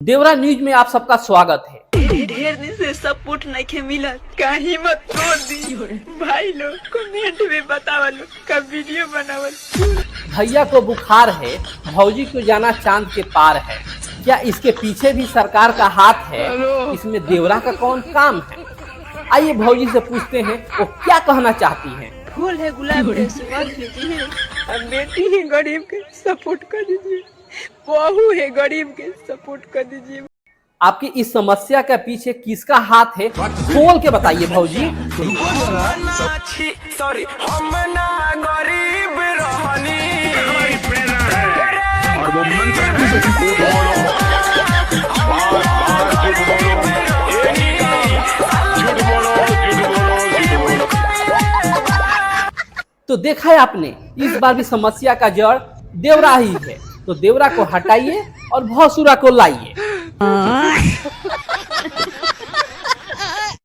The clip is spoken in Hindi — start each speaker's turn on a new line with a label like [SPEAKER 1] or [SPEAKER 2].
[SPEAKER 1] देवरा न्यूज में आप सबका स्वागत है।
[SPEAKER 2] ढेर दिन से सपोर्ट नहीं के मिला, कहीं मत तोड़ दी भाई लोग, कमेंट में बतावलो, कब वीडियो बनावल।
[SPEAKER 1] भैया को बुखार है, भौजी को जाना चांद के पार है। क्या इसके पीछे भी सरकार का हाथ है? इसमें देवरा का कौन काम है? आइए भौजी से पूछते हैं वो क्या कहना चाहती हैं।
[SPEAKER 2] फूल है गुलाब के सुगंध लीजिए, अब बेटी है गरीब के सपोर्ट कर दीजिए, बहू है गरीब के सपोर्ट कर दीजिए।
[SPEAKER 1] आपकी इस समस्या के पीछे किसका हाथ है, खोल के बताइए भौजी।
[SPEAKER 3] सॉरी हम ना गरीब रहनी
[SPEAKER 1] तो देखा है आपने, इस बार भी समस्या का जड़ देवरा ही है। तो देवरा को हटाइए और भौसुरा को लाइए।